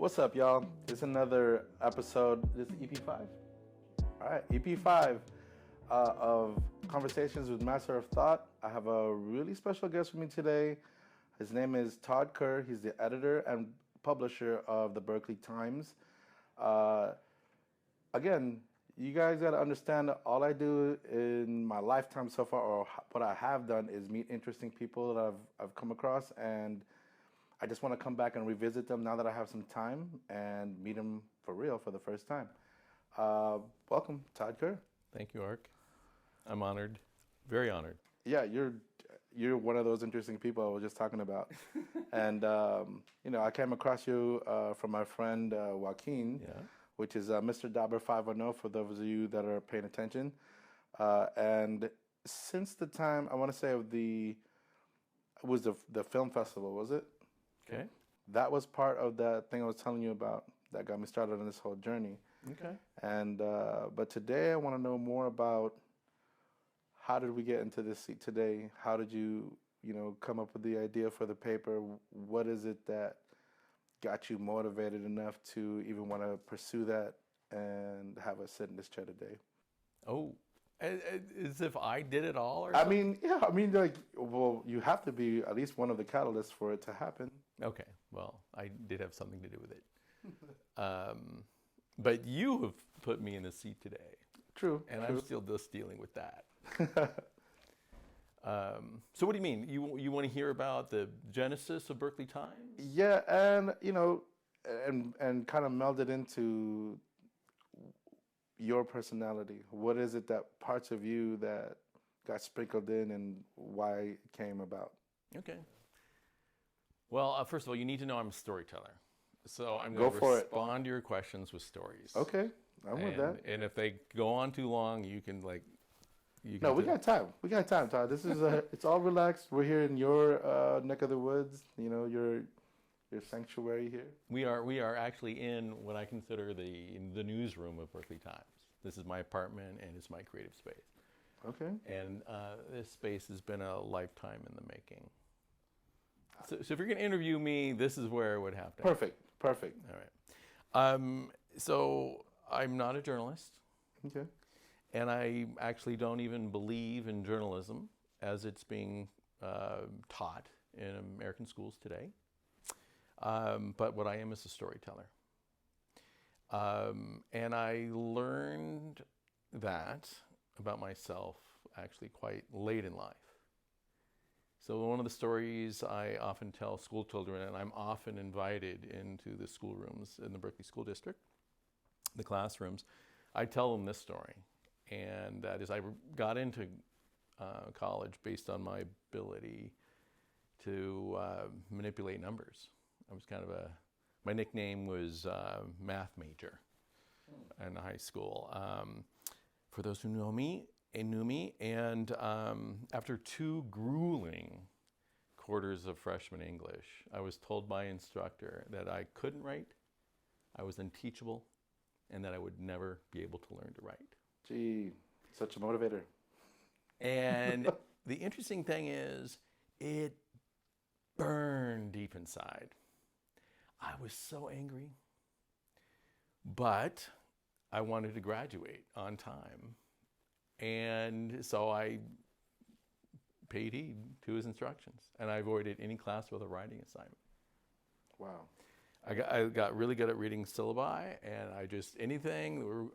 What's up, y'all? This is another episode. This is Ep.5. All right, Ep.5 of Conversations with Master of Thought. I have a really special guest with me today. His name is Todd Kerr. He's the editor and publisher of the Berkeley Times. Again, you guys got to understand that all I do in my lifetime so far, or what I have done, is meet interesting people that I've come across, and I just want to come back and revisit them now that I have some time and meet them for real for the first time. Welcome, Todd Kerr. Thank you, Ark. I'm honored, very honored. Yeah, you're one of those interesting people I was just talking about. And I came across you from my friend Joaquin, which is Mr. Dabber 510 for those of you that are paying attention. And since the time, I want to say it was the film festival, was it? Okay. That was part of that thing I was telling you about that got me started on this whole journey. Okay. And but today I want to know more about how did we get into this seat today? How did you come up with the idea for the paper? What is it that got you motivated enough to even want to pursue that and have us sit in this chair today? Oh, as if I did it all, or something? You have to be at least one of the catalysts for it to happen. Okay, well, I did have something to do with it. But you have put me in the seat today. True. And I'm still just dealing with that. So what do you mean? You want to hear about the genesis of Berkeley Times? Yeah, and kind of meld it into your personality. What is it that parts of you that got sprinkled in and why it came about? Okay. Well, first of all, you need to know I'm a storyteller. So I'm Go going to for it. respond to your questions with stories. Okay, I'm with that. And if they go on too long, you can No, we got time. We got time, Todd. This is it's all relaxed. We're here in your neck of the woods. Your sanctuary here. We are actually in what I consider the newsroom of Berkeley Times. This is my apartment and it's my creative space. Okay. And this space has been a lifetime in the making. So if you're going to interview me, this is where it would have to happen. Perfect. All right. So I'm not a journalist. Okay. And I actually don't even believe in journalism as it's being taught in American schools today. But what I am is a storyteller. And I learned that about myself actually quite late in life. So one of the stories I often tell school children, and I'm often invited into the schoolrooms in the Berkeley School District, the classrooms, I tell them this story. And that is I got into college based on my ability to manipulate numbers. I was my nickname was math major in high school. For those who knew me, and after 2 grueling quarters of freshman English, I was told by instructor that I couldn't write, I was unteachable, and that I would never be able to learn to write. Gee, such a motivator. And the interesting thing is, it burned deep inside. I was so angry, but I wanted to graduate on time. And so I paid heed to his instructions, and I avoided any class with a writing assignment. Wow. I got really good at reading syllabi, and anything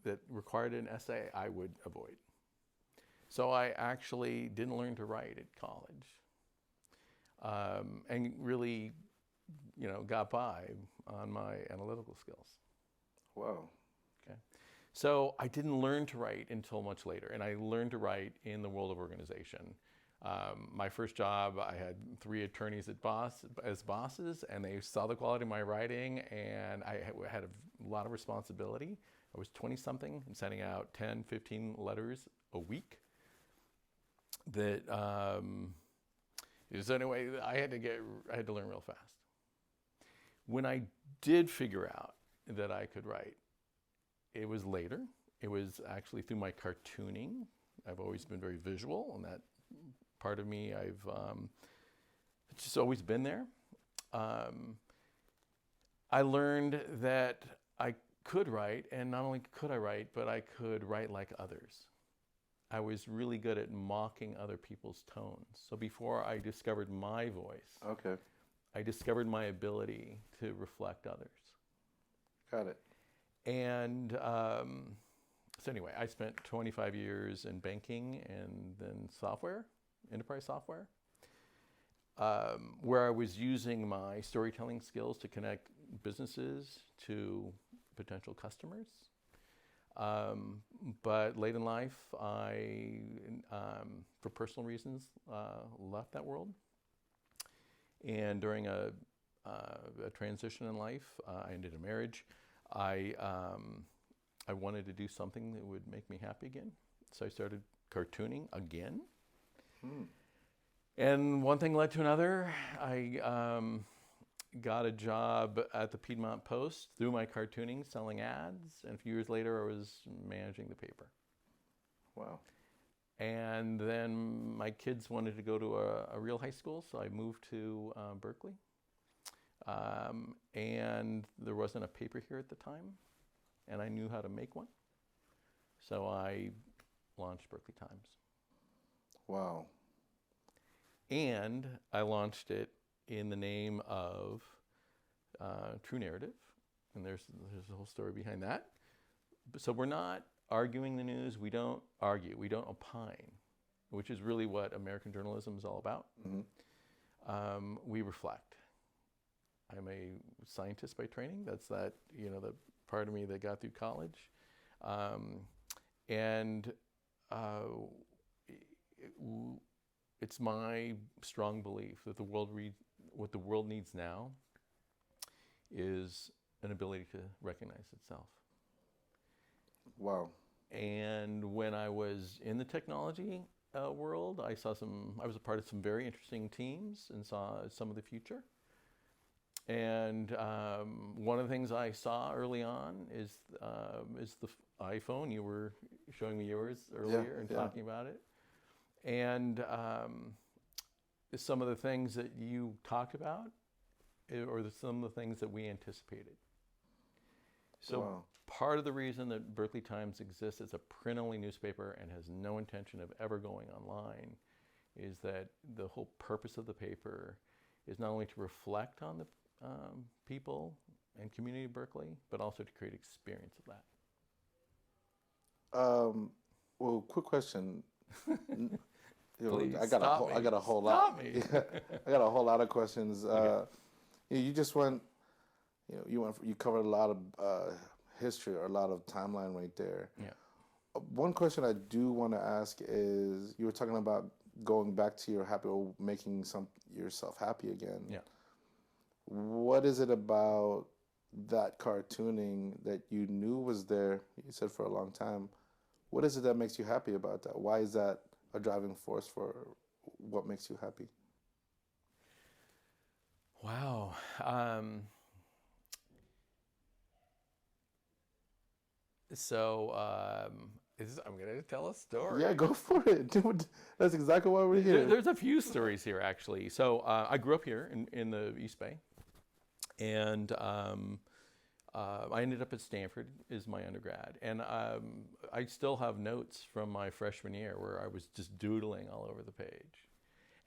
that required an essay, I would avoid. So I actually didn't learn to write at college, and really, got by on my analytical skills. Wow. Okay. So I didn't learn to write until much later, and I learned to write in the world of organization. My first job, I had 3 attorneys as bosses, and they saw the quality of my writing, and I had a lot of responsibility. I was 20-something and sending out 10, 15 letters a week. So anyway, I had to learn real fast. When I did figure out that I could write, it was later. It was actually through my cartooning. I've always been very visual, and that part of me, it's just always been there. I learned that I could write, and not only could I write, but I could write like others. I was really good at mocking other people's tones. So before I discovered my voice, Okay. I discovered my ability to reflect others. Got it. And so anyway, I spent 25 years in banking and then software, enterprise software, where I was using my storytelling skills to connect businesses to potential customers. But late in life, I, for personal reasons, left that world. And during a transition in life, I ended a marriage. I wanted to do something that would make me happy again. So I started cartooning again. And one thing led to another. I got a job at the Piedmont Post through my cartooning, selling ads. And a few years later, I was managing the paper. Wow. And then my kids wanted to go to a real high school, so I moved to Berkeley. And there wasn't a paper here at the time, and I knew how to make one. So I launched Berkeley Times. Wow. And I launched it in the name of True Narrative, and there's a whole story behind that. So we're not arguing the news. We don't argue. We don't opine, which is really what American journalism is all about. We reflect. I'm a scientist by training. That's the part of me that got through college. It's my strong belief that what the world needs now is an ability to recognize itself. Wow. And when I was in the technology world, I was a part of some very interesting teams and saw some of the future. And one of the things I saw early on is the iPhone. You were showing me yours earlier and talking about it. And some of the things that you talked about, or some of the things that we anticipated. So part of the reason that Berkeley Times exists as a print-only newspaper and has no intention of ever going online is that the whole purpose of the paper is not only to reflect on the people and community of Berkeley, but also to create experience of that. Well, quick question. Please, I got a whole lot. I got a whole lot of questions. Okay. You just went. You covered a lot of history or a lot of timeline right there. Yeah. One question I do want to ask is, you were talking about going back to your happy, or making yourself happy again. Yeah. What is it about that cartooning that you knew was there? You said for a long time. What is it that makes you happy about that? Why is that a driving force for what makes you happy? Wow. I'm going to tell a story. Yeah, go for it, dude. That's exactly why we're here. There's a few stories here, actually. So I grew up here in the East Bay, and I ended up at Stanford as my undergrad. And I still have notes from my freshman year where I was just doodling all over the page.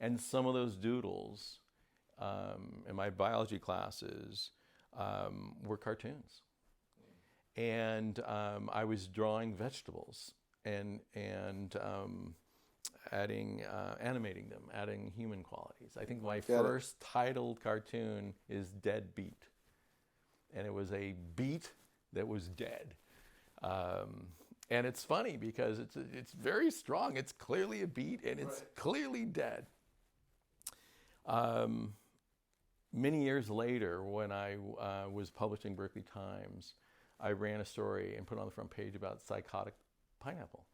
And some of those doodles in my biology classes were cartoons. And I was drawing vegetables and animating them, adding human qualities. I think my first titled cartoon is Dead Beet. And it was a beet that was dead. And it's funny because it's very strong. It's clearly a beet and it's clearly dead. Many years later, when I was publishing Berkeley Times, I ran a story and put it on the front page about Psychotic Pineapple,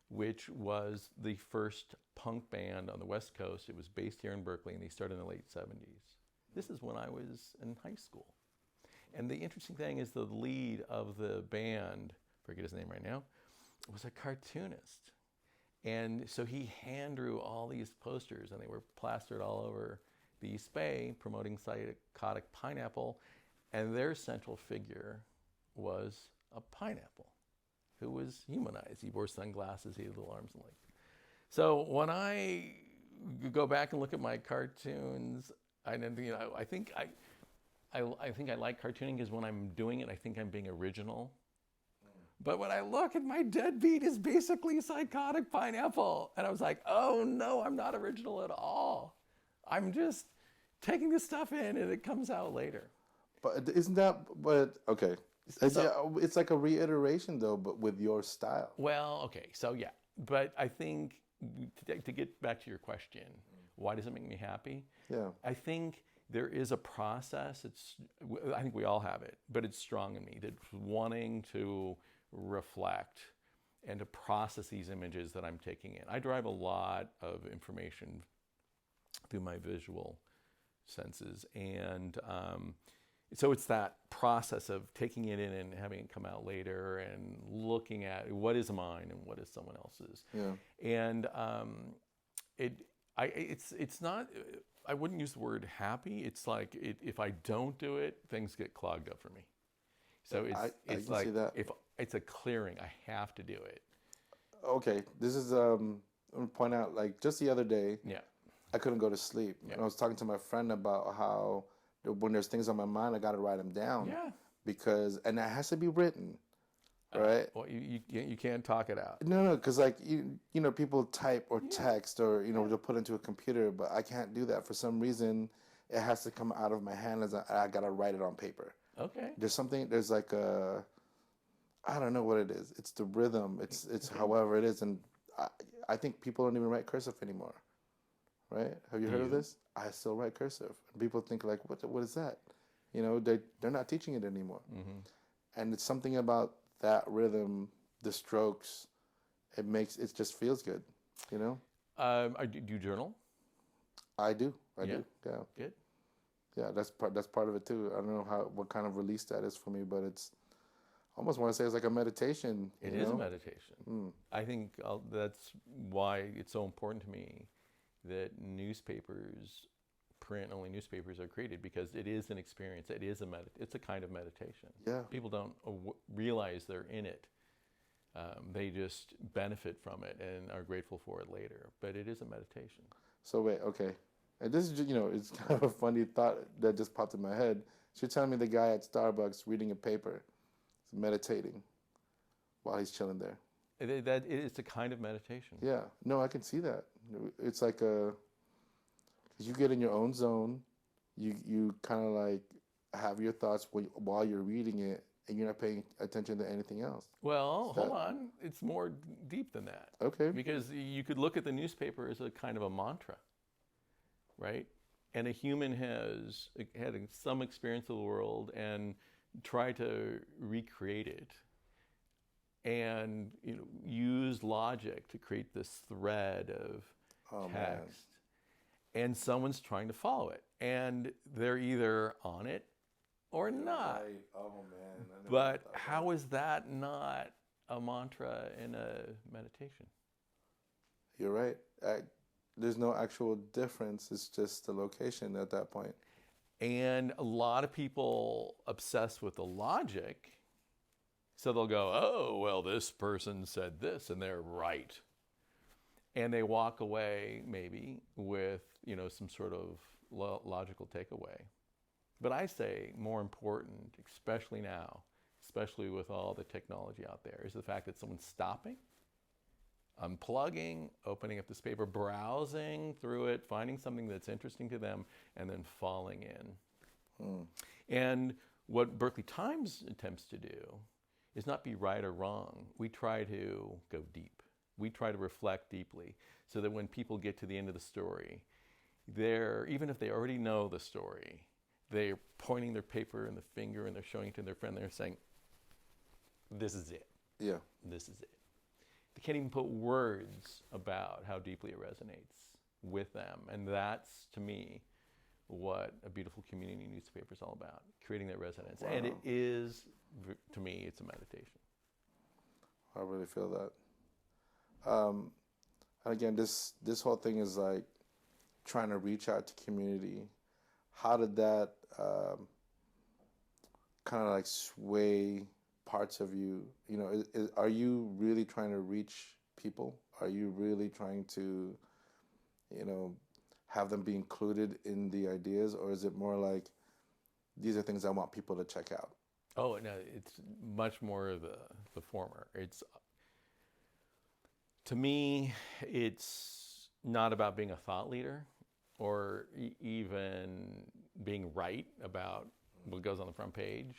which was the first punk band on the West Coast. It was based here in Berkeley, and they started in the late 70s. This is when I was in high school. And the interesting thing is the lead of the band, I forget his name right now, was a cartoonist. And so he hand drew all these posters, and they were plastered all over the East Bay promoting Psychotic Pineapple. And their central figure was a pineapple who was humanized. He wore sunglasses, he had little arms and legs. So when I go back and look at my cartoons, I think I like cartooning because when I'm doing it, I think I'm being original. But when I look at my deadbeat is basically psychotic pineapple. And I was like, oh no, I'm not original at all. I'm just taking this stuff in and it comes out later. But isn't that, okay. It's like a reiteration though, but with your style. Well, okay, so yeah. But I think, to get back to your question, why does it make me happy? Yeah. I think there is a process. I think we all have it, but it's strong in me. That's wanting to reflect and to process these images that I'm taking in. I derive a lot of information through my visual senses, and so it's that process of taking it in and having it come out later and looking at what is mine and what is someone else's. Yeah. And it's not, I wouldn't use the word happy. It's like if I don't do it, things get clogged up for me. So it's like if it's a clearing, I have to do it. Okay, this is I'm gonna point out, like, just the other day, Yeah. I couldn't go to sleep. Yeah. And I was talking to my friend about how when there's things on my mind, I got to write them down. Yeah. And that has to be written, right? Well, you can't talk it out. No, because like people type or text or they'll put into a computer, but I can't do that for some reason. It has to come out of my hand as I got to write it on paper. Okay. There's like I don't know what it is. It's the rhythm. It's however it is, and I think people don't even write cursive anymore. Right? Have you heard of this? I still write cursive. And people think like, what is that? They're not teaching it anymore. Mm-hmm. And it's something about that rhythm, the strokes. It just feels good. Do you journal? I do. I do. Yeah. Good. Yeah, that's part of it too. I don't know what kind of release that is for me, but it's I almost want to say it's like a meditation. It is a meditation. I think that's why it's so important to me that print-only newspapers are created, because it is an experience. It's a kind of meditation. Yeah. People don't realize they're in it. They just benefit from it and are grateful for it later. But it is a meditation. So wait, okay. And this is just, it's kind of a funny thought that just popped in my head. So you're telling me the guy at Starbucks reading a paper is meditating while he's chilling there. That it's a kind of meditation. Yeah. No, I can see that. It's like because you get in your own zone. You kind of like have your thoughts while you're reading it, and you're not paying attention to anything else. Well, hold on. It's more deep than that. Okay. Because you could look at the newspaper as a kind of a mantra, right? And a human has had some experience of the world and try to recreate it, and use logic to create this thread of text. Man. And someone's trying to follow it, and they're either on it or not. Right. Oh man! But how is that not a mantra in a meditation? You're right. There's no actual difference. It's just the location at that point. And a lot of people obsess with the logic. So they'll go, oh, well, this person said this and they're right. And they walk away maybe with, some sort of logical takeaway. But I say more important, especially now, especially with all the technology out there, is the fact that someone's stopping, unplugging, opening up this paper, browsing through it, finding something that's interesting to them, and then falling in. And what Berkeley Times attempts to do is not be right or wrong. We try to go deep. We try to reflect deeply so that when people get to the end of the story, even if they already know the story, they're pointing their paper and the finger and they're showing it to their friend. They're saying, this is it. Yeah. This is it. They can't even put words about how deeply it resonates with them. And that's, to me, what a beautiful community newspaper is all about, creating that resonance. Wow. And it is, to me, it's a meditation. I really feel that. And again, this whole thing is like trying to reach out to community. How did that kind of like sway parts of you? You know, are you really trying to reach people? Are you really trying to, you know, have them be included in the ideas, or is it more like these are things I want people to check out? Oh no, it's much more the former. It's to me, it's not about being a thought leader or even being right about what goes on the front page.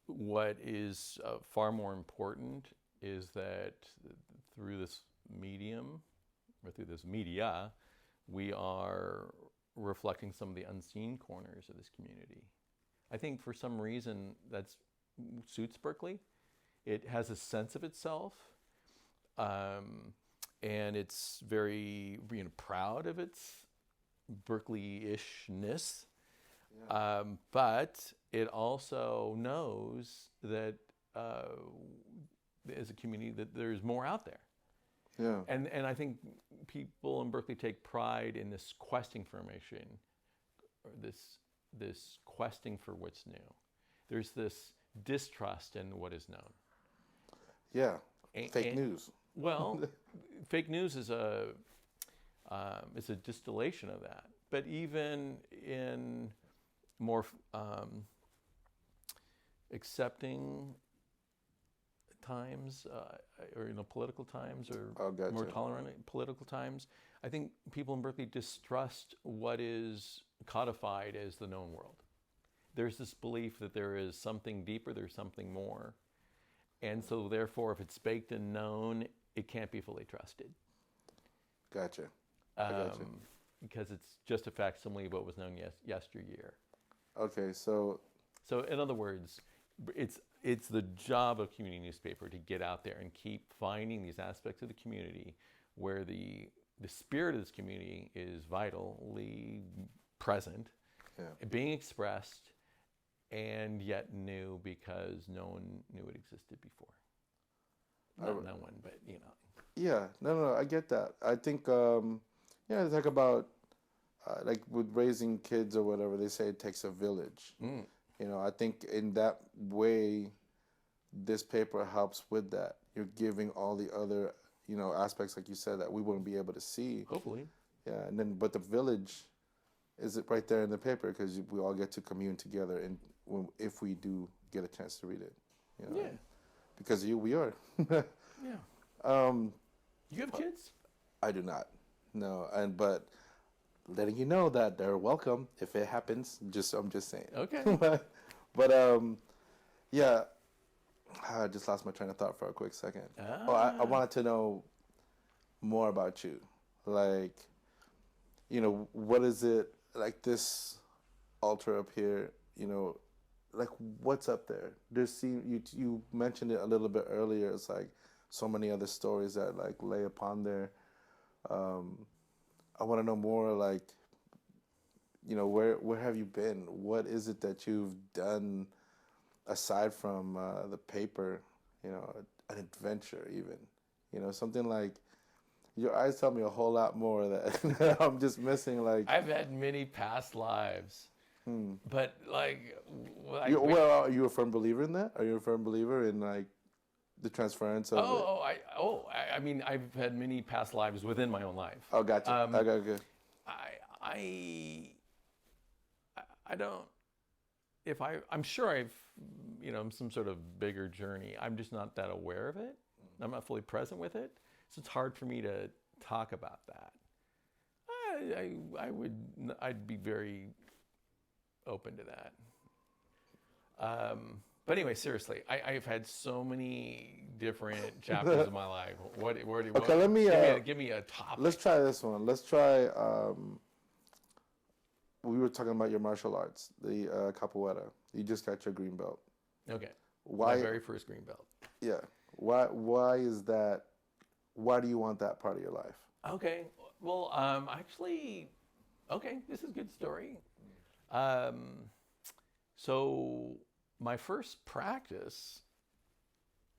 What is far more important is that through this medium, or through this media, we are reflecting some of the unseen corners of this community. I think for some reason that suits Berkeley. It has a sense of itself, and it's very proud of its Berkeley-ishness. Yeah. But it also knows that as a community that there's more out there. Yeah. And I think people in Berkeley take pride in this questing formation, or this questing for what's new. There's this distrust in what is known. Yeah, fake news. Well, fake news is a distillation of that. But even in more accepting times, or political times, or Gotcha. more tolerant political times, I think people in Berkeley distrust what is codified as the known world. There's this belief that there is something deeper, there's something more. And so therefore, if it's baked and known, it can't be fully trusted. Gotcha. I gotcha. Because it's just a facsimile of what was known yesteryear. Okay, so in other words, it's the job of community newspaper to get out there and keep finding these aspects of the community where the spirit of this community is vitally present, being expressed, and yet new because no one knew it existed before. Not no one, but Yeah, no, I get that. I think, they talk about, like with raising kids or whatever, they say it takes a village. Mm. I think in that way, this paper helps with that. You're giving all the other, aspects, like you said, that we wouldn't be able to see. Hopefully. Yeah, and then, but the village is right there in the paper because we all get to commune together, and if we do get a chance to read it. Yeah. Because we are. Yeah. You have kids? I do not. No, but letting you know that they're welcome if it happens. I'm just saying. Okay. but yeah, I just lost my train of thought for a quick second. I wanted to know more about you, like, what is it like this altar up here? Like what's up there? You mentioned it a little bit earlier. It's like so many other stories that like lay upon there. I want to know more, like, where have you been? What is it that you've done aside from the paper? An adventure even. Something like your eyes tell me a whole lot more that I'm just missing. Like I've had many past lives, but like, are you a firm believer in that? Are you a firm believer in like the transference of I mean, I've had many past lives within my own life. Oh, gotcha. Okay. I don't. I'm sure I've, some sort of bigger journey. I'm just not that aware of it. I'm not fully present with it, so it's hard for me to talk about that. I'd be very open to that. But anyway, seriously, I've had so many different chapters of my life. Let me give me a topic. Let's try this one. Let's try. We were talking about your martial arts, the capoeira. You just got your green belt. Okay. Why? My very first green belt. Yeah. Why is that? Why do you want that part of your life? Okay. Well, actually, okay, this is a good story. So my first practice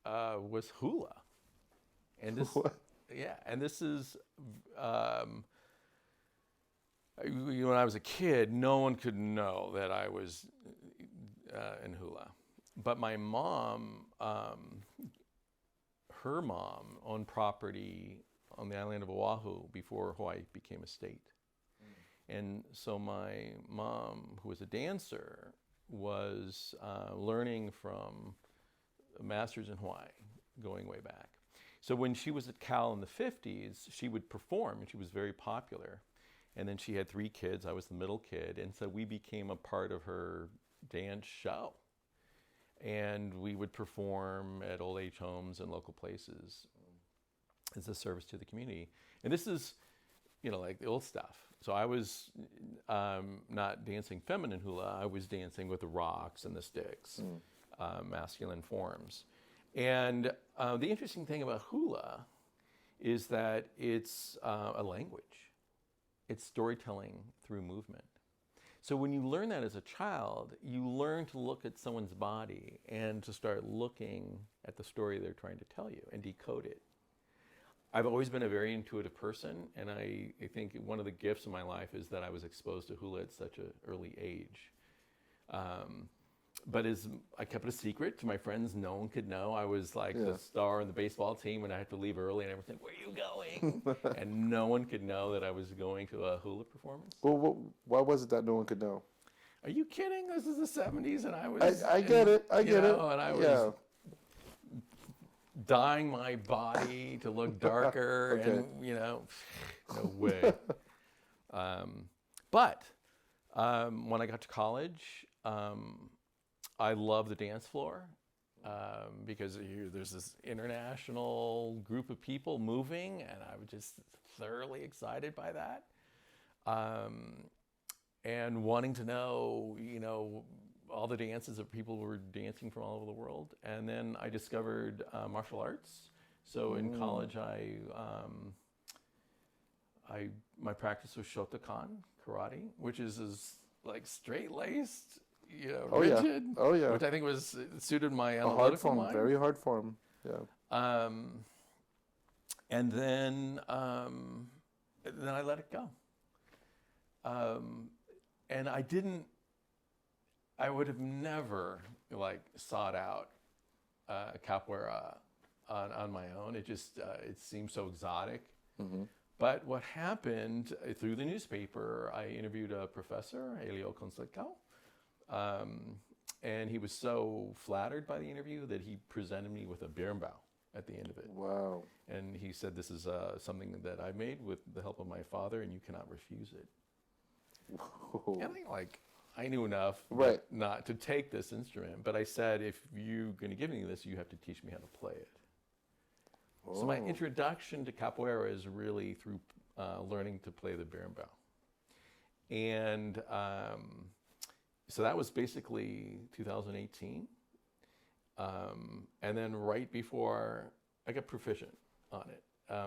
was hula, and this, What? yeah, and this is when I was a kid, no one could know that I was in hula. But my mom, her mom owned property on the island of Oahu before Hawaii became a state. And so my mom, who was a dancer, was learning from masters in Hawaii, going way back. So when she was at Cal in the 50s, she would perform, and she was very popular. And then she had 3 kids. I was the middle kid. And so we became a part of her dance show. And we would perform at old age homes and local places as a service to the community. And this is, like the old stuff. So I was not dancing feminine hula. I was dancing with the rocks and the sticks, masculine forms. And the interesting thing about hula is that it's a language. It's storytelling through movement. So when you learn that as a child, you learn to look at someone's body and to start looking at the story they're trying to tell you and decode it. I've always been a very intuitive person, and I think one of the gifts of my life is that I was exposed to hula at such an early age. But I kept it a secret to my friends. No one could know. I was like the star on the baseball team, and I had to leave early, and everyone said, "Where are you going?" And no one could know that I was going to a hula performance. Well, why was it that no one could know? Are you kidding? This is the 70s, and I was... I get it. I get it. And I was dyeing my body to look darker, and, no way. But when I got to college... I love the dance floor because there's this international group of people moving, and I was just thoroughly excited by that. And wanting to know, all the dances that people were dancing from all over the world. And then I discovered martial arts. So in college, my practice was Shotokan karate, which is like straight-laced, rigid, which I think suited my analytical mind. Very hard form, yeah. And then I let it go. And I would have never sought out capoeira on my own. It just, it seemed so exotic. Mm-hmm. But what happened through the newspaper, I interviewed a professor, Elio Conceicao, and he was so flattered by the interview that he presented me with a berimbau at the end of it. Wow. And he said, "This is something that I made with the help of my father, and you cannot refuse it." Whoa. And I knew enough not to take this instrument, but I said, if you're going to give me this, you have to teach me how to play it. Whoa. So my introduction to capoeira is really through learning to play the berimbau. And so that was basically 2018. And then right before, I got proficient on it.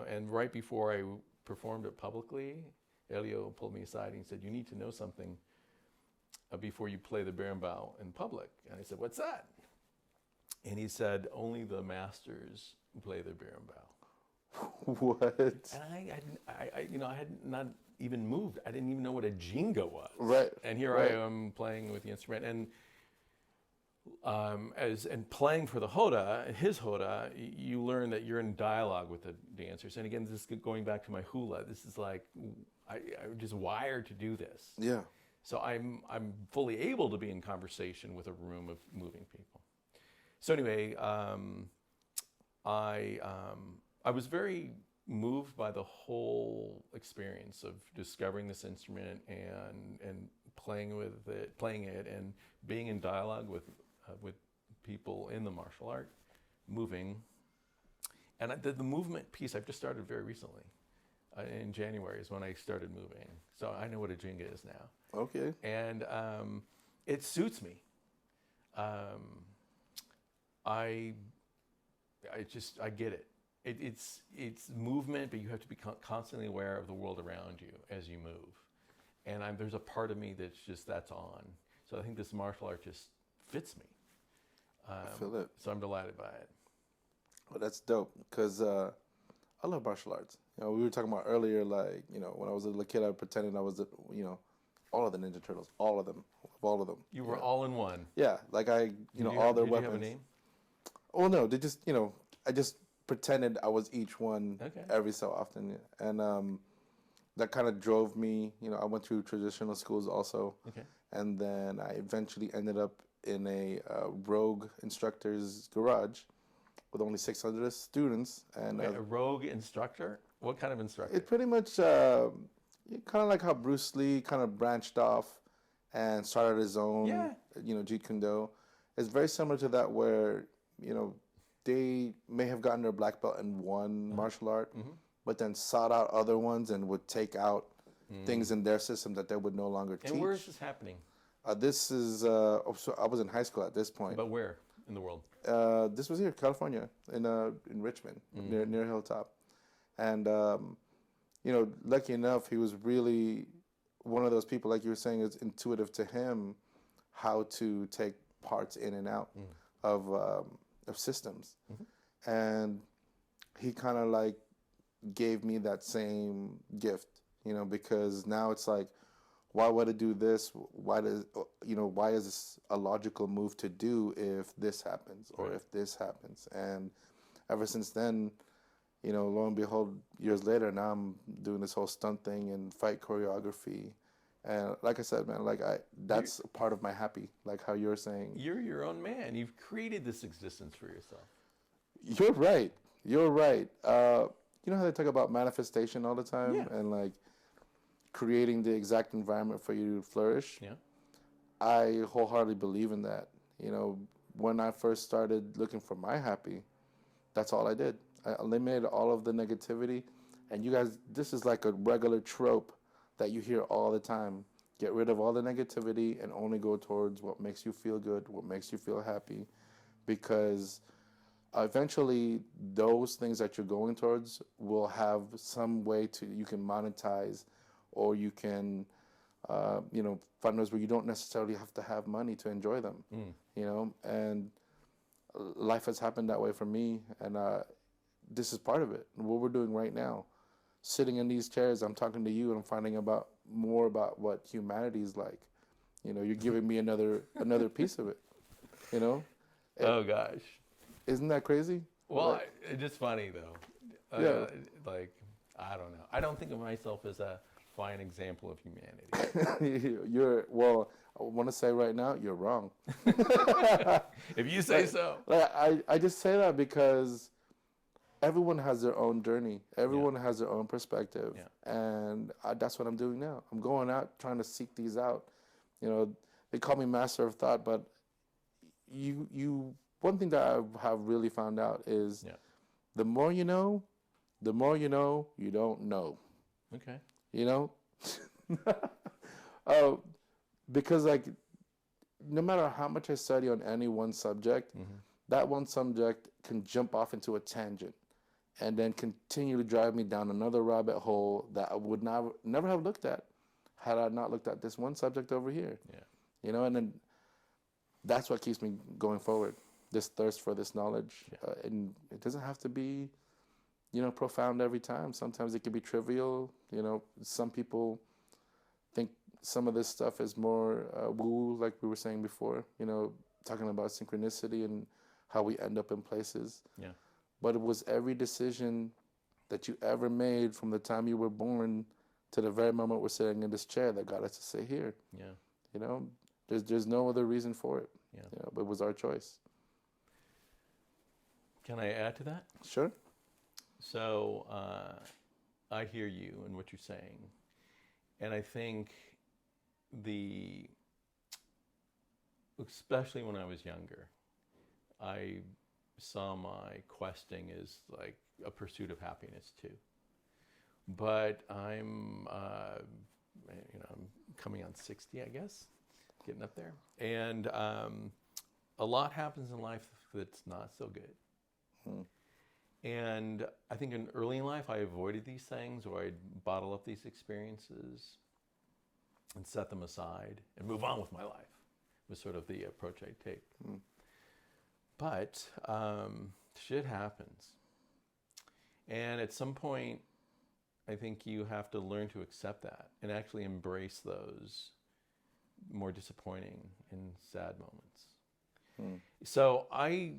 And right before I performed it publicly, Elio pulled me aside and he said, "You need to know something before you play the berimbau in public." And I said, "What's that?" And he said, "Only the masters play the berimbau." What? And I had not even moved. I didn't even know what a jinga was. Right. And here I am playing with the instrument, and playing for the Hoda, his Hoda, you learn that you're in dialogue with the dancers. And again, this is going back to my hula. This is like I'm just wired to do this. Yeah. So I'm fully able to be in conversation with a room of moving people. So anyway, I was very moved by the whole experience of discovering this instrument and playing it, and being in dialogue with people in the martial art, moving. And the movement piece I've just started very recently. In January is when I started moving. So I know what a jinga is now. Okay. And it suits me. I get it. It's movement, but you have to be constantly aware of the world around you as you move. And there's a part of me that's on. So I think this martial art just fits me. I feel it. So I'm delighted by it. Well, that's dope, because I love martial arts. We were talking about earlier, like, when I was a little kid, I pretended I was, all of the Ninja Turtles, all of them, all of them. You were all in one. Yeah, like all their did weapons. You have a name? Oh no, they just, I just pretended I was each one every so often, and that kind of drove me. I went through traditional schools also, and then I eventually ended up in a rogue instructor's garage with only 600 students. And Wait, a rogue instructor? What kind of instructor? It's pretty much kind of like how Bruce Lee kind of branched off and started his own, Jeet Kune Do. It's very similar to that, where they may have gotten their black belt in one martial art, but then sought out other ones and would take out things in their system that they would no longer teach. And where is this happening? This is, so I was in high school at this point. But where in the world? This was here, California, in Richmond, near Hilltop. And, lucky enough, he was really one of those people, like you were saying, it's intuitive to him how to take parts in and out of systems. And he kind of like gave me that same gift, because now it's like, why would I do this? Why is this a logical move to do if this happens or if this happens? And ever since then, lo and behold, years later, now I'm doing this whole stunt thing and fight choreography. And like I said, man, that's a part of my happy, like how you're saying. You're your own man. You've created this existence for yourself. You're right. You're right. You know how they talk about manifestation all the time? Yeah. And like creating the exact environment for you to flourish. Yeah. I wholeheartedly believe in that. When I first started looking for my happy, that's all I did. I eliminated all of the negativity. And you guys, this is like a regular trope that you hear all the time. Get rid of all the negativity and only go towards what makes you feel good, what makes you feel happy. Because eventually those things that you're going towards will have some way you can monetize, or you can, find those where you don't necessarily have to have money to enjoy them, and life has happened that way for me. And this is part of it. What we're doing right now, sitting in these chairs, I'm talking to you and I'm finding about more about what humanity is like. You're giving me another piece of it, Oh gosh. Isn't that crazy? Well, it's just funny though. Yeah. I don't know. I don't think of myself as a fine example of humanity. I want to say right now, you're wrong. If you say so. I just say that because everyone has their own journey. Everyone has their own perspective. Yeah. And that's what I'm doing now. I'm going out trying to seek these out. They call me master of thought, but one thing that I have really found out is the more you know, you don't know. Okay. Because no matter how much I study on any one subject, that one subject can jump off into a tangent and then continue to drive me down another rabbit hole that I would never have looked at had I not looked at this one subject over here. Yeah. And then that's what keeps me going forward, this thirst for this knowledge. Yeah. And it doesn't have to be, profound every time. Sometimes it can be trivial. Some people think some of this stuff is more woo, like we were saying before, talking about synchronicity and how we end up in places. Yeah. But it was every decision that you ever made from the time you were born to the very moment we're sitting in this chair that got us to sit here. Yeah. There's no other reason for it. Yeah. But it was our choice. Can I add to that? Sure. So I hear you and what you're saying. And I think especially when I was younger, I saw my questing as like a pursuit of happiness too. But I'm coming on 60, I guess, getting up there. And a lot happens in life that's not so good. And I think early in life, I avoided these things, or I'd bottle up these experiences and set them aside and move on with my life, was sort of the approach I'd take. But shit happens. And at some point, I think you have to learn to accept that and actually embrace those more disappointing and sad moments. So I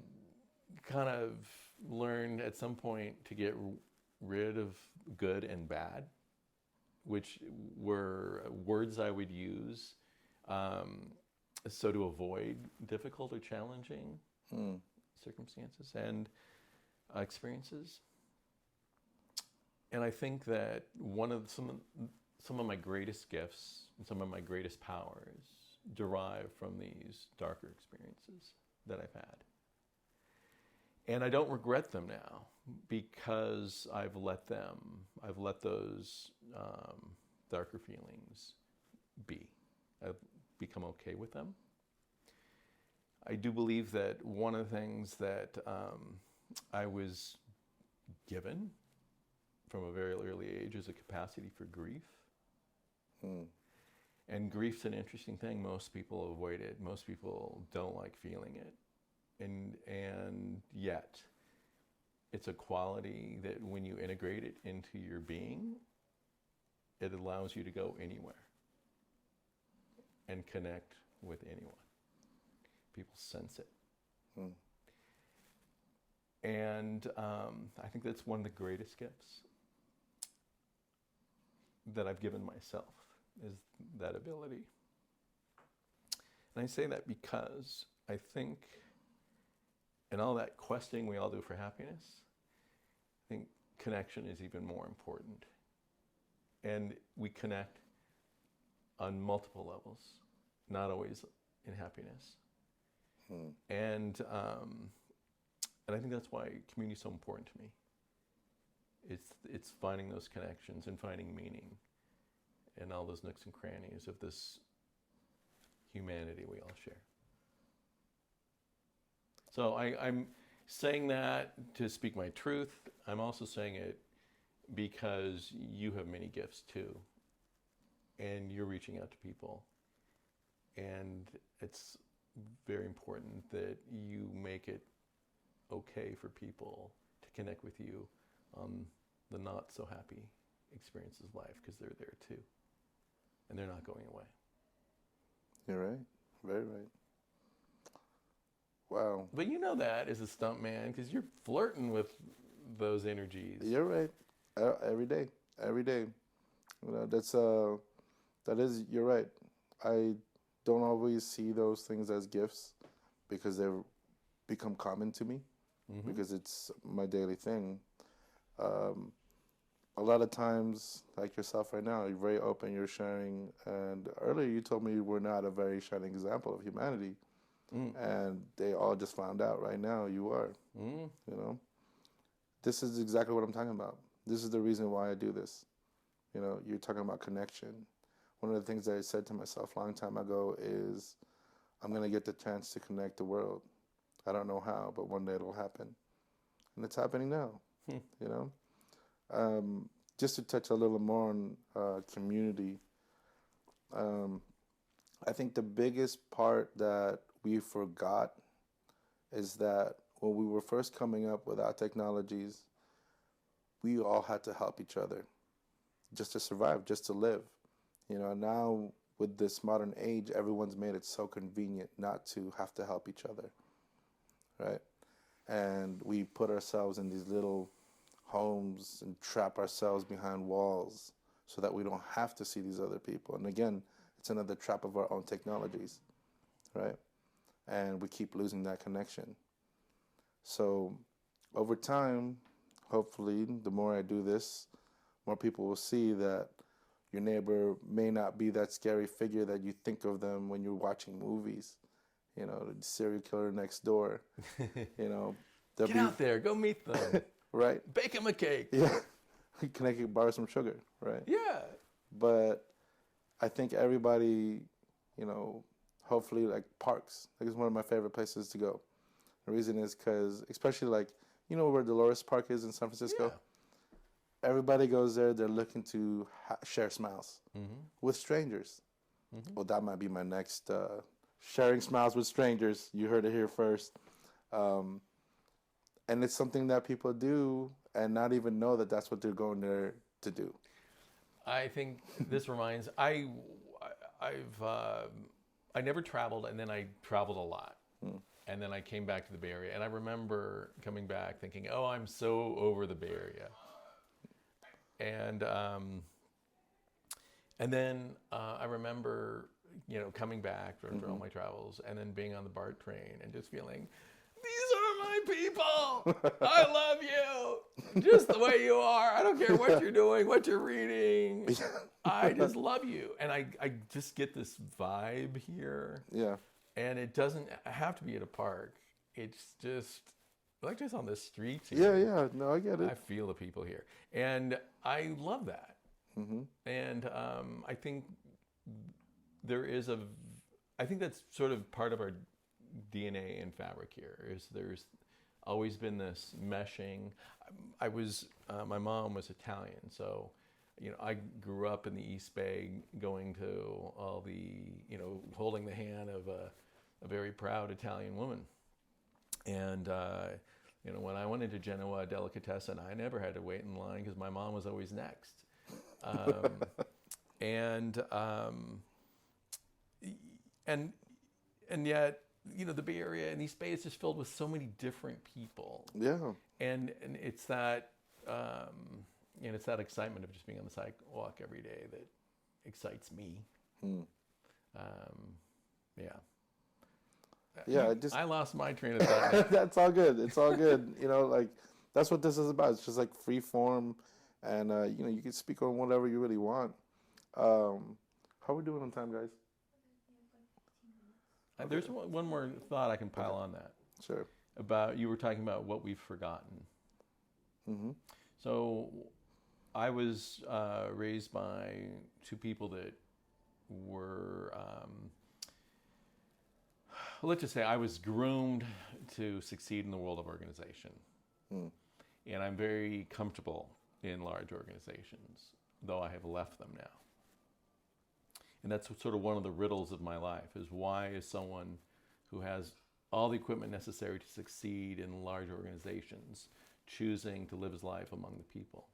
kind of learned at some point to get rid of good and bad, which were words I would use so to avoid difficult or challenging circumstances and experiences. And I think that some of my greatest gifts and some of my greatest powers derive from these darker experiences that I've had. And I don't regret them now because I've let those darker feelings be. I've become okay with them. I do believe that one of the things that I was given from a very early age is a capacity for grief. And grief's an interesting thing. Most people avoid it. Most people don't like feeling it. And yet, it's a quality that when you integrate it into your being, it allows you to go anywhere and connect with anyone. People sense it. And I think that's one of the greatest gifts that I've given myself, is that ability. And I say that because I think in all that questing we all do for happiness, I think connection is even more important. And we connect on multiple levels, not always in happiness. And I think that's why community is so important to me. It's finding those connections and finding meaning in all those nooks and crannies of this humanity we all share. So I'm saying that to speak my truth. I'm also saying it because you have many gifts too. And you're reaching out to people. And it's very important that you make it okay for people to connect with you on the not so happy experiences of life, because they're there too. And they're not going away. You're right. Very right. Wow. But you know that as a stunt man, because you're flirting with those energies. You're right. Every day. Every day. You know, you're right. I don't always see those things as gifts because they've become common to me, because it's my daily thing. A lot of times, like yourself right now, you're very open, you're sharing, and earlier you told me you were not a very shining example of humanity, and they all just found out right now you are. You know, this is exactly what I'm talking about. This is the reason why I do this. You know, you're talking about connection. One of the things that I said to myself a long time ago is, I'm going to get the chance to connect the world. I don't know how, but one day it'll happen. And it's happening now, you know? Just to touch a little more on community, I think the biggest part that we forgot is that when we were first coming up with our technologies, we all had to help each other just to survive, just to live. You know, now with this modern age, everyone's made it so convenient not to have to help each other, right? And we put ourselves in these little homes and trap ourselves behind walls so that we don't have to see these other people. And again, it's another trap of our own technologies, right? And we keep losing that connection. So over time, hopefully, the more I do this, more people will see that your neighbor may not be that scary figure that you think of them when you're watching movies. You know, the serial killer next door. You know, get out there, go meet them. Right. Bake them a cake. Yeah. Can I borrow some sugar? Right. Yeah. But I think everybody, you know, hopefully like parks. Like it's one of my favorite places to go. The reason is because, especially like, you know where Dolores Park is in San Francisco? Yeah. Everybody goes there, they're looking to share smiles with strangers. Well, that might be my next, sharing smiles with strangers. You heard it here first. And it's something that people do and not even know that that's what they're going there to do. I think this reminds I never traveled, and then I traveled a lot, and then I came back to the Bay Area, and I remember coming back thinking, "Oh, I'm so over the Bay Area," and then I remember coming back after all my travels, and then being on the BART train and just feeling, these are my people. I love you just the way you are. I don't care what you're doing, what you're reading. I just love you. And I just get this vibe here. Yeah. And it doesn't have to be at a park. It's just like just on the streets here. here. Yeah. No, I get it. I feel the people here. And I love that. And I think I think that's sort of part of our DNA and fabric here. There's always been this meshing. My mom was Italian, so I grew up in the East Bay, going to all the holding the hand of a very proud Italian woman. And when I went into Genoa Delicatessen, I never had to wait in line because my mom was always next. And yet, the Bay Area and East Bay is just filled with so many different people. Yeah. And it's that it's that excitement of just being on the sidewalk every day that excites me. Yeah. Yeah. I lost my train of thought. That's all good. It's all good. That's what this is about. It's just like free form, and you can speak on whatever you really want. How are we doing on time, guys? There's one more thought I can pile on that. Sure. You were talking about what we've forgotten. Mm-hmm. So I was raised by two people that were, let's just say I was groomed to succeed in the world of organization. And I'm very comfortable in large organizations, though I have left them now. And that's sort of one of the riddles of my life, is why is someone who has all the equipment necessary to succeed in large organizations choosing to live his life among the people?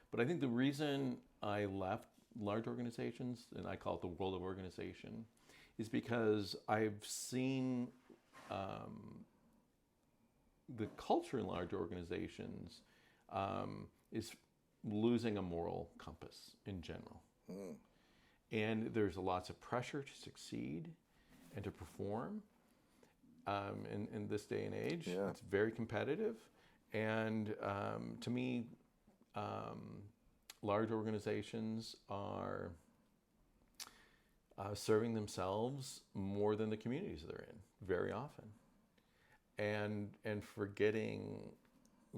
But I think the reason I left large organizations, and I call it the world of organization, is because I've seen the culture in large organizations is losing a moral compass in general. And there's lots of pressure to succeed and to perform in this day and age. Yeah. It's very competitive. And to me, large organizations are serving themselves more than the communities they're in very often. And forgetting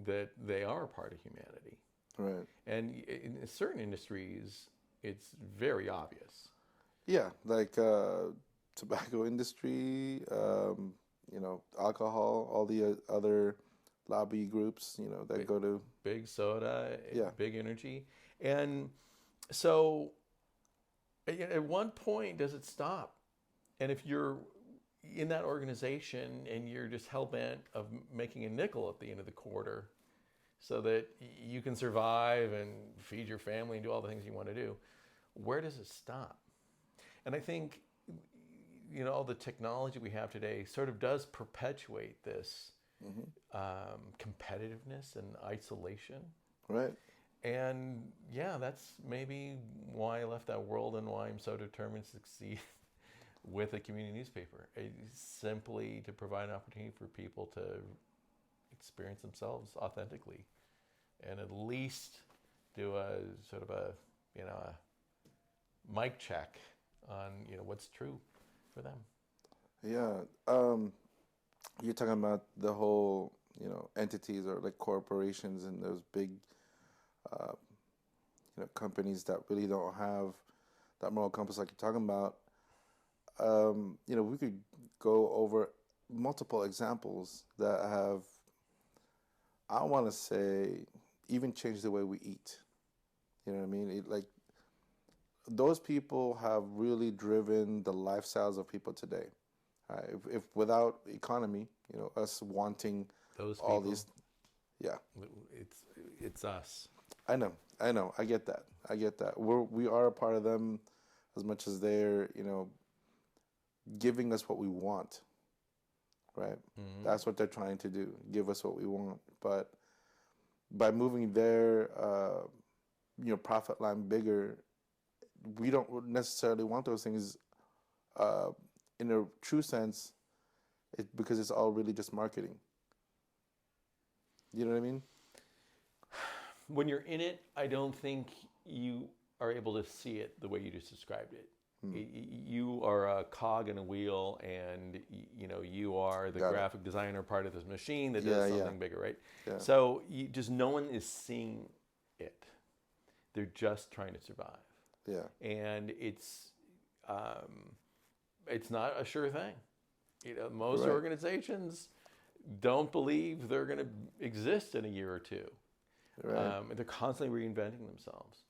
that they are a part of humanity. Right. And in certain industries, it's very obvious. Yeah, like tobacco industry, alcohol, all the other lobby groups, that go to big soda, yeah, big energy. And so at one point, does it stop? And if you're in that organization and you're just hell-bent of making a nickel at the end of the quarter so that you can survive and feed your family and do all the things you want to do, where does it stop? And I think, all the technology we have today sort of does perpetuate this competitiveness and isolation. Right. And yeah, that's maybe why I left that world and why I'm so determined to succeed with a community newspaper. It's simply to provide an opportunity for people to experience themselves authentically and at least do a sort of a mic check on what's true for them. Yeah. You're talking about the whole entities or like corporations and those big companies that really don't have that moral compass like you're talking about. We could go over multiple examples that have, I want to say, even changed the way we eat. You know what I mean? Those people have really driven the lifestyles of people today. If without economy, us wanting those all people. these, Yeah. It's us. I know. I get that. We are a part of them as much as they're, giving us what we want, right? Mm-hmm. That's what they're trying to do, give us what we want. But by moving their, profit line bigger, we don't necessarily want those things in a true sense, because it's all really just marketing. You know what I mean? When you're in it, I don't think you are able to see it the way you just described it. You are a cog in a wheel, and you are the graphic designer part of this machine that does something bigger, right? Yeah. So no one is seeing it. They're just trying to survive. Yeah. And it's not a sure thing. Most organizations don't believe they're going to exist in a year or two. Right. They're constantly reinventing themselves.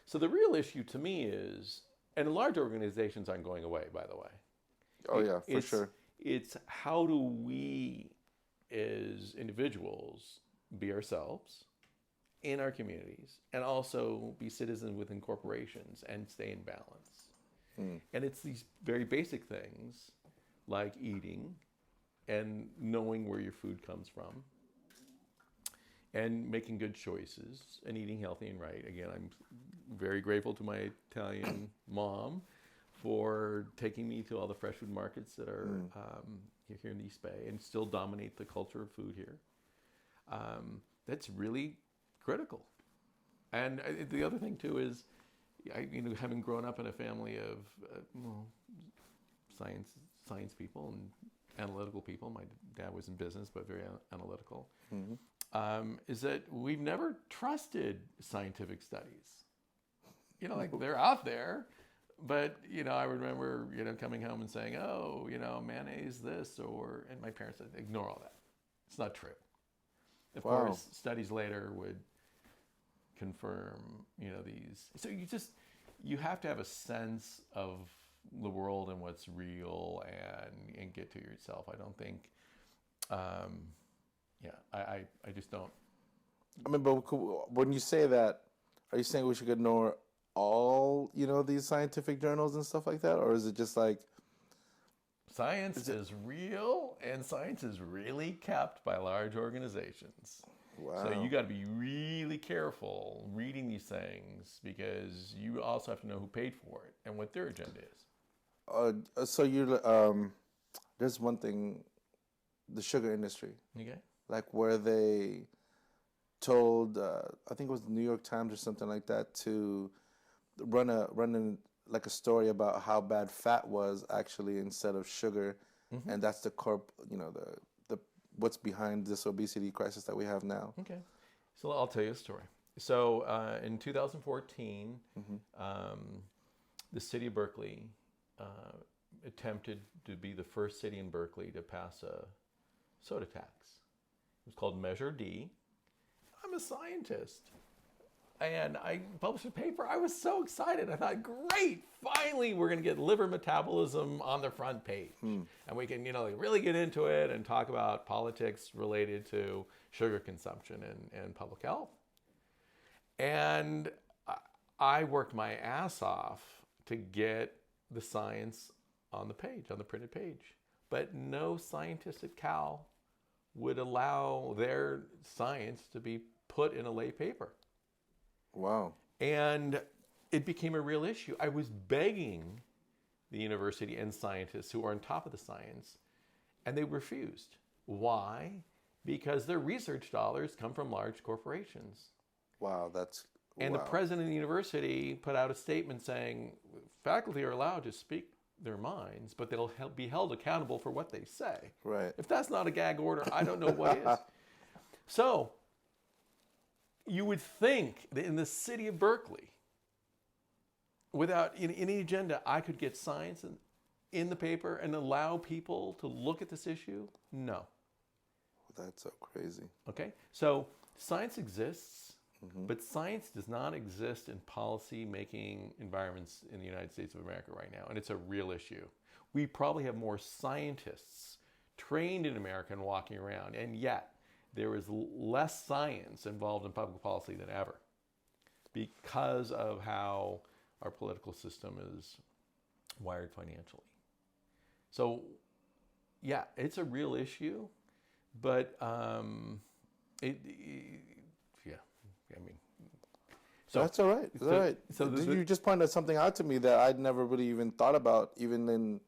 So the real issue to me is, and large organizations aren't going away, by the way. Oh yeah, for sure. It's how do we as individuals be ourselves in our communities and also be citizens within corporations and stay in balance. And it's these very basic things like eating and knowing where your food comes from and making good choices and eating healthy and right. Again, I'm very grateful to my Italian mom for taking me to all the fresh food markets that are here in the East Bay and still dominate the culture of food here. That's really critical. And the other thing too is, having grown up in a family of science people and analytical people. My dad was in business, but very analytical. Is that we've never trusted scientific studies. They're out there, but I remember coming home and saying, "Oh, mayonnaise this," and my parents said, "Ignore all that. It's not true." Of course, studies later would confirm, these. So you have to have a sense of the world and what's real and get to yourself. I don't think, I just don't. I mean, but when you say that, are you saying we should ignore all, these scientific journals and stuff like that? Or is it just like... Science is real, and science is really kept by large organizations. Wow. So you got to be really careful reading these things, because you also have to know who paid for it and what their agenda is. So there's one thing, the sugar industry. Okay. Like where they told, I think it was the New York Times or something like that, to run like a story about how bad fat was actually instead of sugar, and that's the what's behind this obesity crisis that we have now. Okay, so I'll tell you a story. So in 2014, the city of Berkeley attempted to be the first city in Berkeley to pass a soda tax. It was called Measure D. I'm a scientist. And I published a paper. I was so excited. I thought, great, finally we're going to get liver metabolism on the front page. And we can, really get into it and talk about politics related to sugar consumption and public health. And I worked my ass off to get the science on the page, on the printed page. But no scientist at Cal would allow their science to be put in a lay paper. Wow. And it became a real issue. I was begging the university and scientists who are on top of the science, and they refused. Why? Because their research dollars come from large corporations. Wow, And the president of the university put out a statement saying faculty are allowed to speak their minds, but they'll be held accountable for what they say. Right. If that's not a gag order, I don't know what is. So you would think that in the city of Berkeley, without any agenda, I could get science in the paper and allow people to look at this issue? No. That's so crazy. Okay? So science exists, but science does not exist in policy-making environments in the United States of America right now, and it's a real issue. We probably have more scientists trained in America and walking around, and yet there is less science involved in public policy than ever because of how our political system is wired financially. So, yeah, it's a real issue, but yeah, I mean, so that's all right. That's all right. So you just pointed something out to me that I'd never really even thought about, even in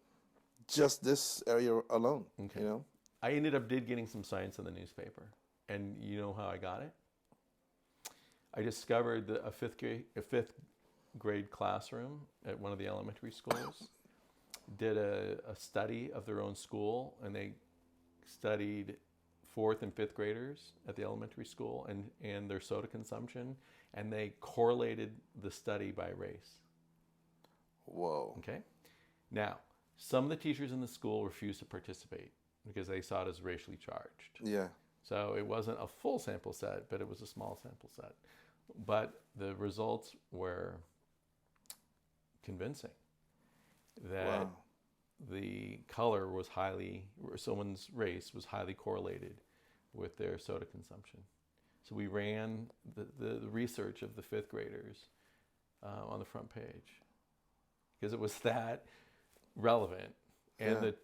just this area alone. Okay. You know, I ended up getting some science in the newspaper, and you know how I got it? I discovered that a fifth grade classroom at one of the elementary schools did a study of their own school, and they studied 4th and 5th graders at the elementary school and their soda consumption, and they correlated the study by race. Whoa. Okay. Now, some of the teachers in the school refused to participate because they saw it as racially charged. Yeah. So it wasn't a full sample set, but it was a small sample set. But the results were convincing that the color was someone's race was highly correlated with their soda consumption. So we ran the research of the 5th graders on the front page because it was that relevant. And the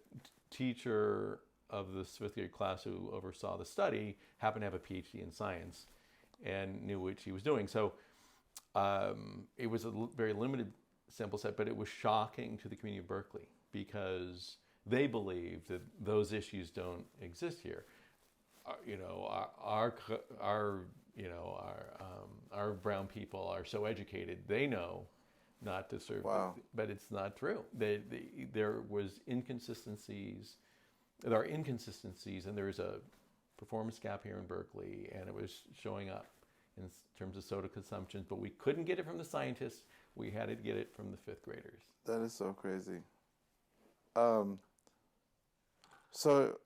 teacher of the 5th grade class who oversaw the study happened to have a PhD in science and knew what she was doing. So it was a very limited sample set, but it was shocking to the community of Berkeley because they believe that those issues don't exist here. Our brown people are so educated; they know not to serve, but it's not true. There was inconsistencies. There are inconsistencies, and there's a performance gap here in Berkeley, and it was showing up in terms of soda consumption. But we couldn't get it from the scientists; we had to get it from the 5th graders. That is so crazy. So,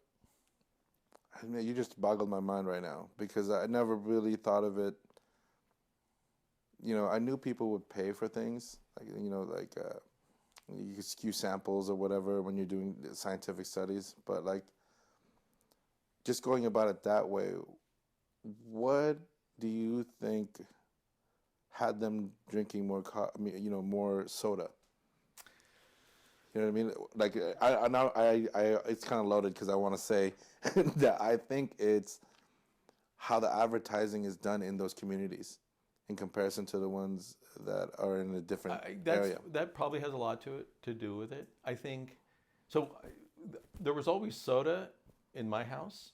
I mean, you just boggled my mind right now because I never really thought of it. You know, I knew people would pay for things, you could skew samples or whatever when you're doing scientific studies, but just going about it that way, what do you think had them drinking more more soda? You know what I mean? It's kind of loaded because I want to say that I think it's how the advertising is done in those communities in comparison to the ones that are in a different area. That probably has a lot to do with it. I think so. There was always soda in my house,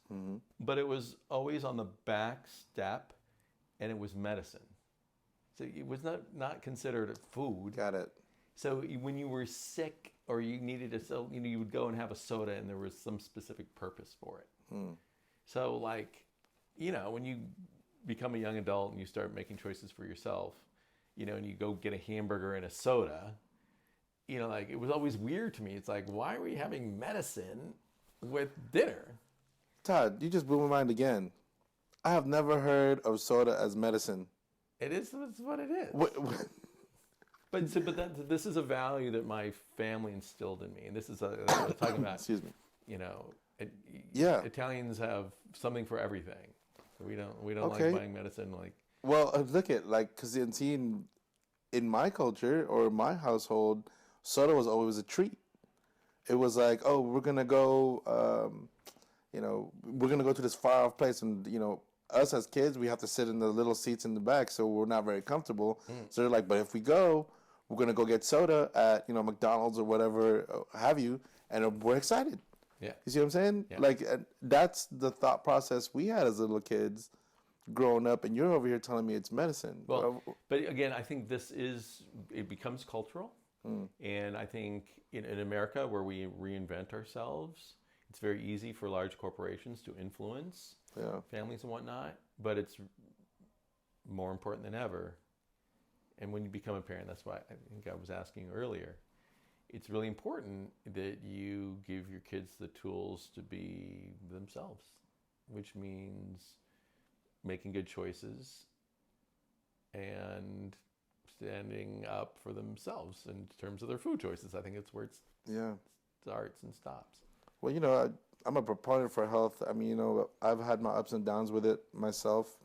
but it was always on the back step, and it was medicine. So it was not considered food. Got it. So when you were sick or you needed you would go and have a soda, and there was some specific purpose for it. So when you become a young adult and you start making choices for yourself, and you go get a hamburger and a soda, it was always weird to me. It's like, why are we having medicine with dinner? Todd, you just blew my mind again. I have never heard of soda as medicine. It's what it is. But this is a value that my family instilled in me, and this is what I'm talking about. Excuse me. Italians have something for everything. We don't like buying medicine Well, look at because in my culture or my household, soda was always a treat. It was like, oh, we're gonna go, we're gonna go to this far off place, and us as kids, we have to sit in the little seats in the back, so we're not very comfortable. So they're like, but if we go, we're gonna go get soda at McDonald's or whatever have you, and we're excited. Yeah. You see what I'm saying? Yeah. That's the thought process we had as little kids growing up, and you're over here telling me it's medicine. Well, but again, I think it becomes cultural. And I think in America, where we reinvent ourselves, it's very easy for large corporations to influence families and whatnot, but it's more important than ever. And when you become a parent, that's why I think I was asking earlier, it's really important that you give your kids the tools to be themselves, which means making good choices and standing up for themselves in terms of their food choices. I think it's where it starts and stops. Well, I'm a proponent for health. I mean, I've had my ups and downs with it myself.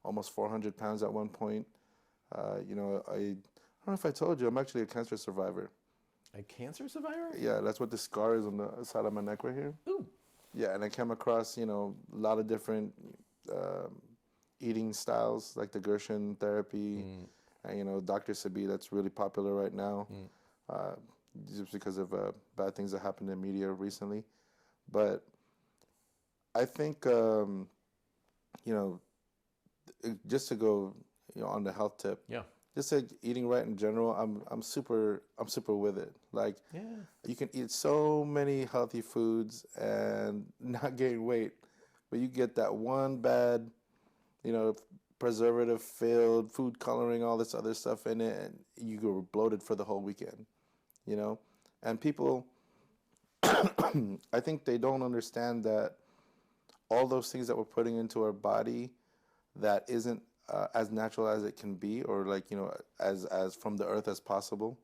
Almost 400 pounds at one point. I don't know if I told you, I'm actually a cancer survivor. A cancer survivor? Yeah, that's what the scar is on the side of my neck right here. Ooh. Yeah, and I came across, a lot of different eating styles, like the Gershon therapy, and, Dr. Sebi, that's really popular right now, just because of bad things that happened in media recently. But I think, just to go, on the health tip. Yeah. Just like eating right in general, I'm super with it. Like, Yeah. you can eat so many healthy foods and not gain weight, but you get that one bad, preservative filled food coloring, all this other stuff in it, and you go bloated for the whole weekend, And people, I think they don't understand that all those things that we're putting into our body that isn't as natural as it can be, or like, as from the earth as possible,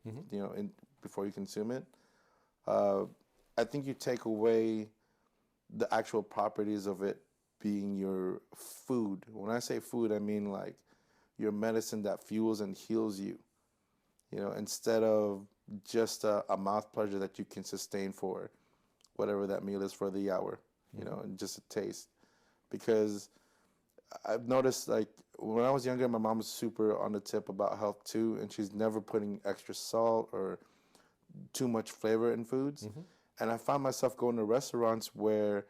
before you consume it. I think you take away the actual properties of it being your food. When I say food, I mean like your medicine that fuels and heals you, instead of just a mouth pleasure that you can sustain for whatever that meal is for the hour, and just a taste. Because I've noticed, like, when I was younger, my mom was super on the tip about health too, and she's never putting extra salt or too much flavor in foods. And I found myself going to restaurants where,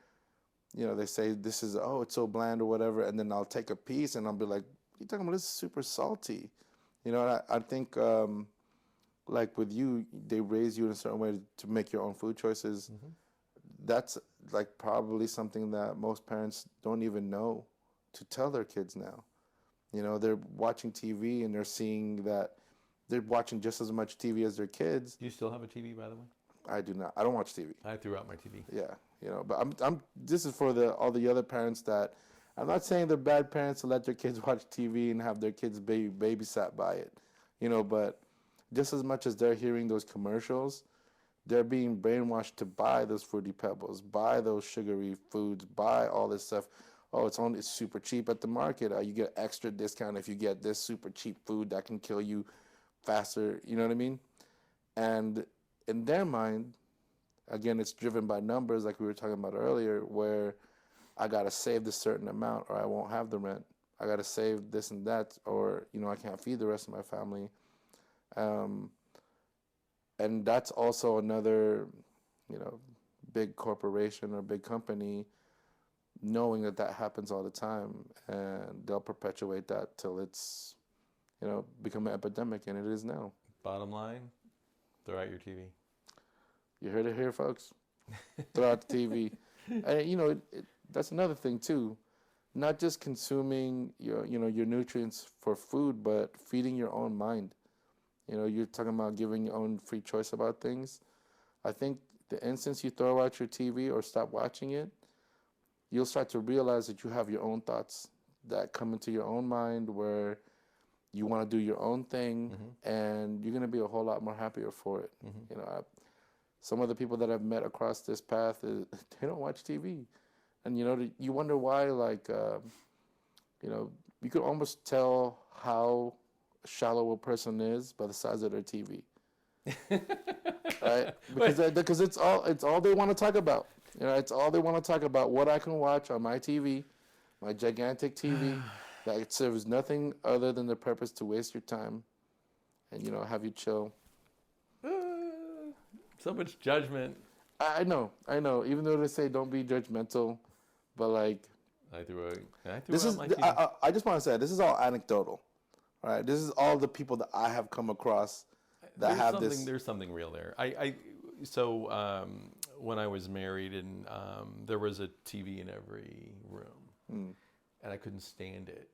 they say this is, it's so bland or whatever, and then I'll take a piece and I'll be like, what are you talking about? This is super salty. And I think, like with you, they raise you in a certain way to make your own food choices. That's like probably something that most parents don't even know to tell their kids now. They're watching TV and they're seeing that they're watching just as much TV as their kids. Do you still have a TV, by the way? I do not. I don't watch TV. I threw out my TV. Yeah, but I'm. This is for all the other parents that. I'm not saying they're bad parents to let their kids watch TV and have their kids babysat by it, but just as much as they're hearing those commercials, they're being brainwashed to buy those Fruity Pebbles, buy those sugary foods, buy all this stuff. Oh, it's super cheap at the market. You get extra discount if you get this super cheap food that can kill you faster. You know what I mean? And in their mind, again, it's driven by numbers, like we were talking about earlier, where I got to save this certain amount or I won't have the rent. I got to save this and that, or, I can't feed the rest of my family. And that's also another, big corporation or big company knowing that happens all the time, and they'll perpetuate that till it's, become an epidemic, and it is now. Bottom line, throw out your TV. You heard it here, folks. Throw out the TV. And, that's another thing too. Not just consuming your nutrients for food, but feeding your own mind. You're talking about giving your own free choice about things. I think the instant you throw out your TV or stop watching it, you'll start to realize that you have your own thoughts that come into your own mind where you want to do your own thing, and you're going to be a whole lot more happier for it. Some of the people that I've met across this path, they don't watch TV. And, you wonder why, like, you could almost tell how shallow a person is by the size of their TV. Right? Because it's all they want to talk about. It's all they want to talk about, what I can watch on my TV, my gigantic TV, that serves nothing other than the purpose to waste your time and, have you chill. So much judgment. I know. Even though they say don't be judgmental, but like... I threw out my TV. I just want to say, this is all anecdotal. All right? This is all the people that I have come across that have this... There's something real there. So when I was married, and there was a TV in every room, and I couldn't stand it.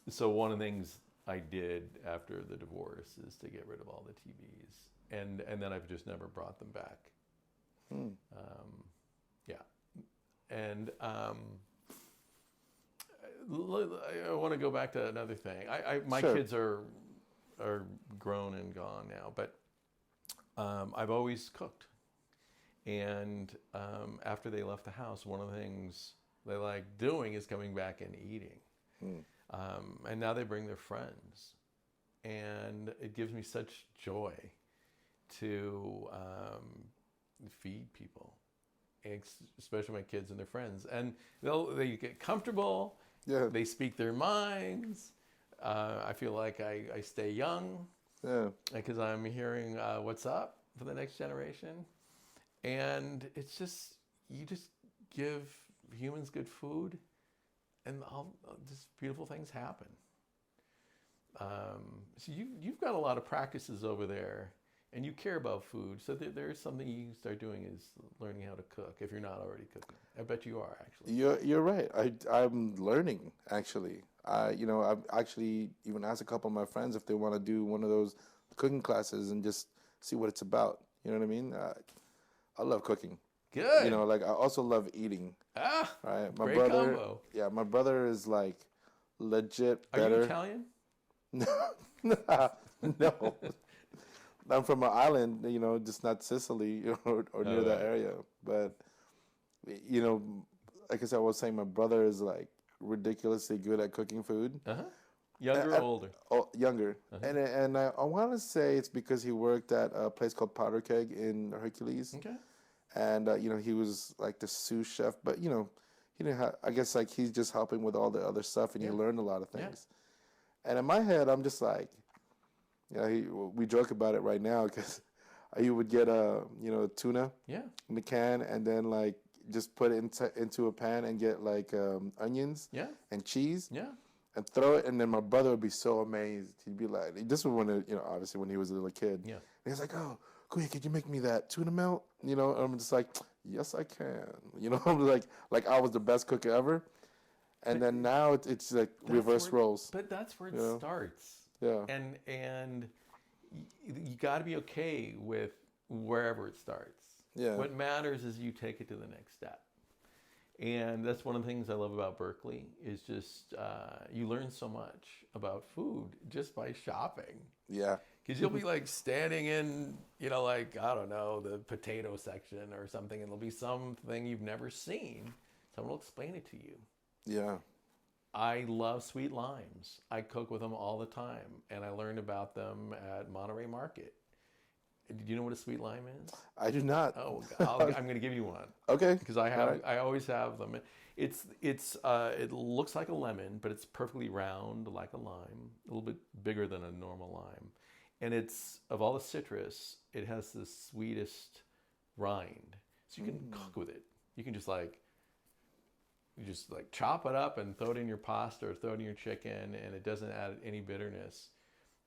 So one of the things I did after the divorce is to get rid of all the TVs, and then I've just never brought them back. Yeah, and I want to go back to another thing. My Sure. kids are grown and gone now, but I've always cooked. And after they left the house, one of the things they like doing is coming back and eating. And now they bring their friends. And it gives me such joy to feed people, especially my kids and their friends. And they get comfortable. Yeah. They speak their minds. I feel like I stay young. Yeah. Because I'm hearing what's up for the next generation. And it's just, you just give humans good food and just beautiful things happen. So you've got a lot of practices over there, and you care about food. So there's something you can start doing is learning how to cook if you're not already cooking. I bet you are, actually. You're right. I'm learning, actually. I've actually even asked a couple of my friends if they want to do one of those cooking classes and just see what it's about. You know what I mean? I love cooking. Good. You know, like I also love eating. Right? My great brother, combo. Yeah, my brother is like legit better. Are you Italian? No. I'm from an island, just not Sicily or near that area. But, like I said, I was saying my brother is like ridiculously good at cooking food. Younger or older? Oh, younger. And I want to say it's because he worked at a place called Powder Keg in Hercules. Okay. And, he was like the sous chef. But, he didn't have, I guess like he's just helping with all the other stuff and he learned a lot of things. And in my head, I'm just like, we joke about it right now because he would get tuna in the can and then like just put it into a pan and get like onions and cheese and throw it. And then my brother would be so amazed. He'd be like, this was when, obviously when he was a little kid. And he's like, oh, Kuya, could you make me that tuna melt? And I'm just like, yes, I can. I'm like I was the best cook ever. And then now it's like reverse roles. But that's where it starts. Yeah. And you got to be okay with wherever it starts. Yeah. What matters is you take it to the next step. And that's one of the things I love about Berkeley is just you learn so much about food just by shopping. Yeah. Because you'll be like standing in, like, I don't know, the potato section or something, and there'll be something you've never seen. Someone will explain it to you. Yeah. I love sweet limes. I cook with them all the time, and I learned about them at Monterey Market. Do you know what a sweet lime is? I do not. Oh, I'm going to give you one. Okay. Because I always have them. It looks like a lemon, but it's perfectly round like a lime, a little bit bigger than a normal lime, and it's of all the citrus, it has the sweetest rind, so you can cook with it. You can just chop it up and throw it in your pasta or throw it in your chicken, and it doesn't add any bitterness.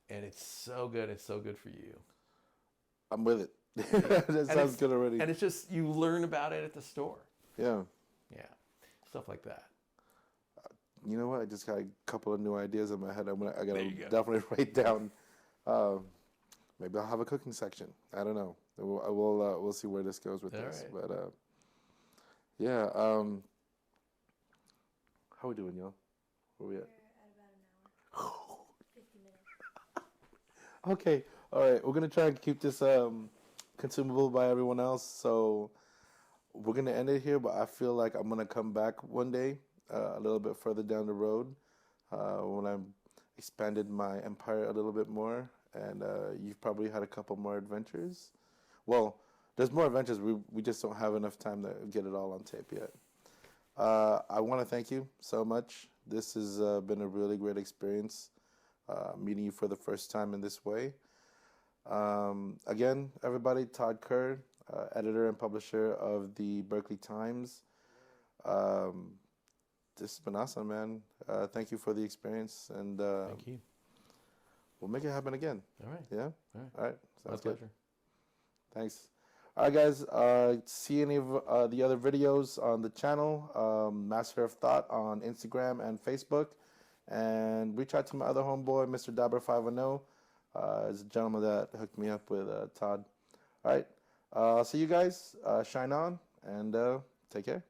And it's so good. It's so good for you. I'm with it. That sounds good already. And it's just, you learn about it at the store. Yeah. Yeah. Stuff like that. You know what? I just got a couple of new ideas in my head. I got to go. definitely write down. Maybe I'll have a cooking section. I don't know. We'll see where this goes with this. Right. But yeah. How we doing, y'all? Where we at? We're at about an hour. 50 minutes. Okay. All right. We're gonna try and keep this consumable by everyone else. So we're gonna end it here. But I feel like I'm gonna come back one day, a little bit further down the road, when I've expanded my empire a little bit more, and you've probably had a couple more adventures. Well, there's more adventures. We just don't have enough time to get it all on tape yet. I want to thank you so much. This has been a really great experience, meeting you for the first time in this way. Again, everybody, Todd Kerr, editor and publisher of the Berkeley Times. This has been awesome, man. Thank you for the experience, and Thank you. we'll make it happen again. All right. Yeah? All right. All right. My Sounds good. pleasure. Thanks. All right, guys. See any of the other videos on the channel, Master of Thought on Instagram and Facebook. And reach out to my other homeboy, Mr. Dabber510. Is a gentleman that hooked me up with Todd. All right. See you guys. Shine on and take care.